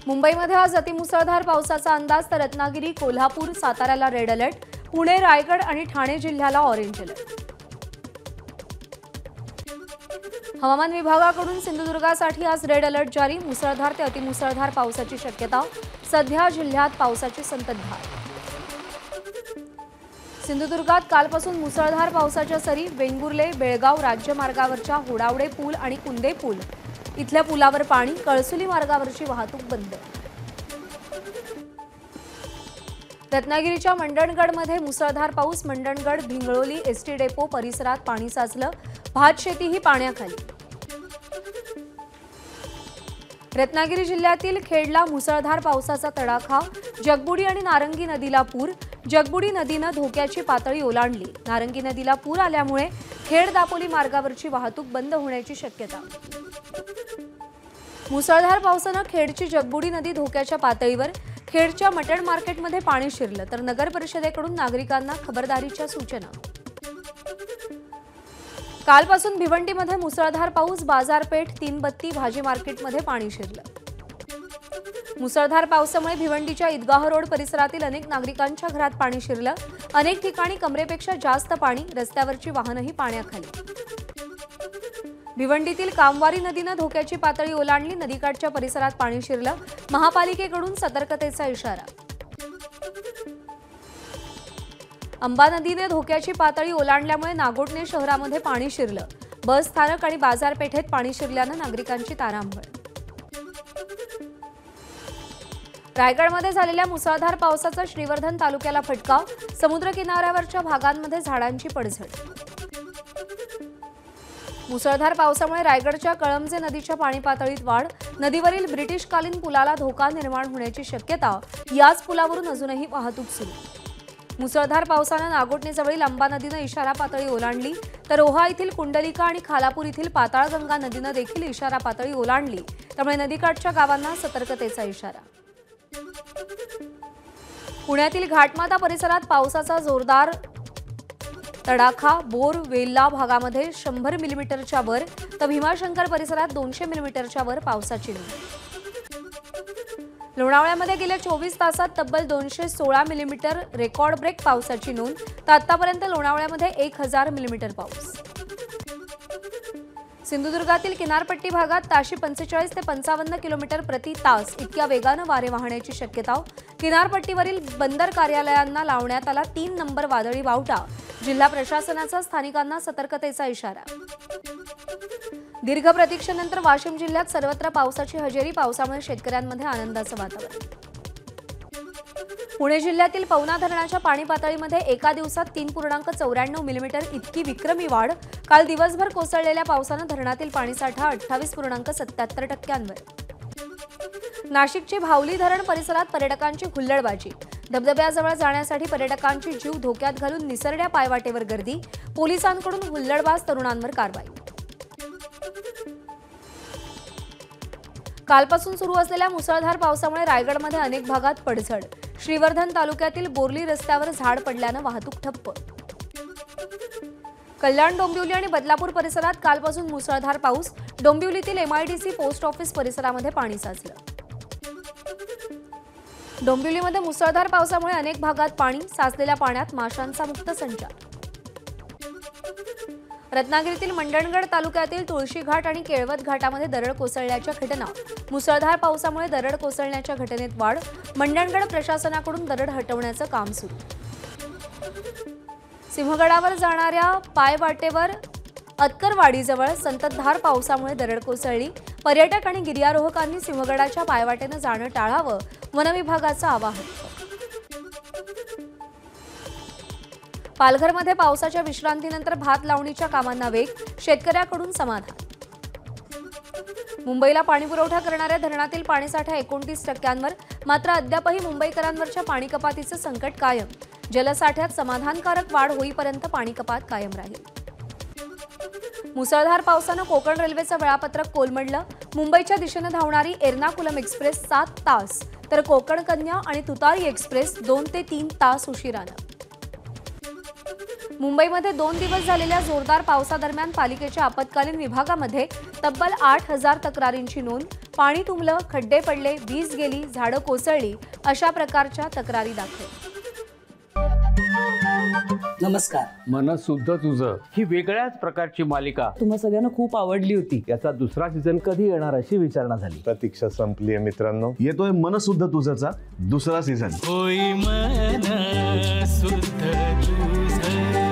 मुंबईमध्ये आज अतिमुसळधार पावसाचा अंदाज, तर रत्नागिरी, कोल्हापूर, साताऱ्याला रेड अलर्ट, पुणे, रायगड आणि ठाणे जिल्ह्याला ऑरेंज अलर्ट। हवामान विभागाकडून सिंधुदुर्गासाठी आज रेड अलर्ट जारी, मुसळधार ते अतिमुसळधार पावसाची शक्यता, सध्या जिल्ह्यात पावसाची संततधार। सिंधुदुर्गात कालपासून मुसळधार पावसाच्या सरी, वेंगुर्ले, बेळगाव राज्यमार्गावरच्या होडावडे पूल आणि कुंदे पूल इथल्या पुलावर पाणी, कळसुली मार्गावरची वाहतूक बंद। रत्नागिरीच्या मंडणगडमध्ये मुसळधार पाऊस, मंडणगड, भिंगळोली, एसटी डेपो परिसरात पाणी साचलं, भात शेतीही पाण्याखाली। रत्नागिरी जिल्ह्यातील खेडला मुसळधार पावसाचा तडाखा, जगबुडी आणि नारंगी नदीला पूर, जगबुडी नदीनं धोक्याची पातळी ओलांडली, नारंगी नदीला पूर आल्यामुळे खेड दापोली मार्गावरची वाहतूक बंद होण्याची शक्यता। मुसळधार पावसानं खेडची जगबुडी नदी धोक्याच्या पातळीवर, खेडच्या मटण मार्केटमध्ये पाणी शिरलं, तर नगर परिषदेकडून नागरिकांना खबरदारीच्या सूचना। कालपासून भिवंडीमध्ये मुसळधार पाऊस, बाजारपेठ, तीनबत्ती, भाजी मार्केटमध्ये पाणी शिरलं। मुसळधार पावसामुळे भिवंडीच्या ईदगाह रोड परिसरातील अनेक नागरिकांच्या घरात पाणी शिरलं, अनेक ठिकाणी कमरेपेक्षा जास्त पाणी, रस्त्यावरची वाहनंही पाण्याखाली। भिवंडीतील कामवारी नदीनं धोक्याची पातळी ओलांडली, नदीकाठच्या परिसरात पाणी शिरलं, महापालिकेकडून सतर्कतेचा इशारा। अंबा नदीने धोक्याची पातळी ओलांडल्यामुळे नागोठणे शहरामध्ये पाणी शिरलं, बस स्थानक आणि बाजारपेठेत पाणी शिरल्यानं नागरिकांची तारांबळ। रायगडमध्ये झालेल्या मुसळधार पावसाचा श्रीवर्धन तालुक्याला फटका, समुद्र किनाऱ्यावरच्या भागांमध्ये झाडांची पडझड। मुसळधार पावसामुळे रायगडच्या कळमजे नदीच्या पाणी पातळीत वाढ, नदीवरील ब्रिटिशकालीन पुलाला धोका निर्माण होण्याची शक्यता, याच पुलावरून अजूनही वाहतूक सुरू। मुसळधार पावसानं नागोठणेजवळील अंबा नदीनं इशारा पातळी ओलांडली, तर रोहा येथील कुंडलिका आणि खालापूर येथील पाताळगंगा नदीनं देखील इशारा पातळी ओलांडली, त्यामुळे नदीकाठच्या गावांना सतर्कतेचा इशारा। पुण्यातील घाटमाता परिसरात पावसाचा जोरदार तडाखा, बोर, वेल्ला भागामध्ये 100 मिलीमीटरच्या वर, तर भीमाशंकर परिसरात 200 मिलीमीटरच्या वर पावसाची नोंद। लोणावळ्यामध्ये गेल्या 24 तासात तब्बल 216 मिलीमीटर रेकॉर्ड ब्रेक पावसाची नोंद, तर आतापर्यंत लोणावळ्यामध्ये 1000 मिलीमीटर पाऊस। सिंधुदुर्गातील किनारपट्टी भागात ताशी 45 ते 55 किलोमीटर प्रति तास इतक्या वेगानं वारे वाहण्याची शक्यता, किनारपट्टीवरील बंदर कार्यालयांना लावण्यात आला 3 नंबर वादळी बावटा, जिल्हा प्रशासनाचा स्थानिकांना सतर्कतेचा इशारा। दीर्घ प्रतीक्षेनंतर वाशिम जिल्ह्यात सर्वत्र पावसाची हजेरी, पावसामुळे शेतकऱ्यांमध्ये आनंदाचं वातावरण। पुणे जिल्ह्यातील पवना धरणाच्या पाणी पातळीमध्ये एका दिवसात 3.94 मिलीमीटर इतकी विक्रमी वाढ, काल दिवसभर कोसळलेल्या पावसानं धरणातील पाणीसाठा 28.77%वर। नाशिकची भावली धरण परिसरात पर्यटकांची हुल्लडबाजी, धबधब्याजवळ जाण्यासाठी पर्यटकांची जीव धोक्यात घालून निसरड्या पायवाटेवर गर्दी, पोलिसांकडून हुल्लडबाज तरुणांवर कारवाई। कालपासून सुरू असलेल्या मुसळधार पावसामुळे रायगडमध्ये अनेक भागात पडझड, श्रीवर्धन तालुक्यातील बोर्ली रस्त्यावर झाड पडल्यानं वाहतूक ठप्प। कल्याण, डोंबिवली आणि बदलापूर परिसरात कालपासून मुसळधार पाऊस, डोंबिवलीतील MIDC पोस्ट ऑफिस परिसरामध्ये पाणी साचलं। डोंबिवलीमध्ये मुसळधार पावसामुळे अनेक भागात पाणी, साचलेल्या पाण्यात माशांचा मुक्त संचार। रत्नागिरीतील मंडणगड तालुक्यातील तुळशीघाट आणि केळवत घाटामध्ये दरड कोसळल्याच्या घटना, मुसळधार पावसामुळे दरड कोसळण्याच्या घटनेत वाढ, मंडणगड प्रशासनाकडून दरड हटवण्याचं काम सुरू। सिंहगडावर जाणाऱ्या पायवाटेवर अतकरवाडीजवळ संततधार पावसामुळे दरड कोसळली, पर्यटक आणि गिर्यारोहकांनी सिंहगडाच्या पायवाटेनं जाणं टाळावं, वनविभागाचं आवाहन। पालघरमध्ये पावसाच्या विश्रांतीनंतर भात लावणीच्या कामांना वेग, शेतकऱ्याकडून समाधान। मुंबईला पाणीपुरवठा करणाऱ्या धरणातील पाणीसाठा 29%वर, मात्र अद्यापही मुंबईकरांवरच्या पाणी कपातीचं संकट कायम, जलसाठ्यात समाधानकारक वाढ होईपर्यंत पाणी कपात कायम राहील। मुसळधार पावसानं कोकण रेल्वेचं वेळापत्रक कोलमडलं, मुंबईच्या दिशेनं धावणारी एर्नाकुलम एक्सप्रेस 7 तास, तर कोकण कन्या आणि तुतारी एक्सप्रेस 2 ते 3 तास उशिरानं। मुंबईमध्ये 2 दिवस झालेल्या जोरदार पावसादरम्यान पालिकेच्या आपत्कालीन विभागामध्ये तब्बल 8000 तक्रारींची नोंद, पाणी तुंबलं, खड्डे पडले, वीज गेली, झाडं कोसळली अशा प्रकारच्या तक्रारी दाखल. नमस्कार. मन शुद्ध तुझं ही वेगळ्याच प्रकारची मालिका तुम्हा सगळ्यांना खूप आवडली होती. याचा दुसरा सीझन कधी येणार अशी विचारणा झाली. प्रतीक्षा संपली आहे मित्रांनो. येतोय मनसुद्ध तुझचा दुसरा सीझन. होई मन शुद्ध तुझं.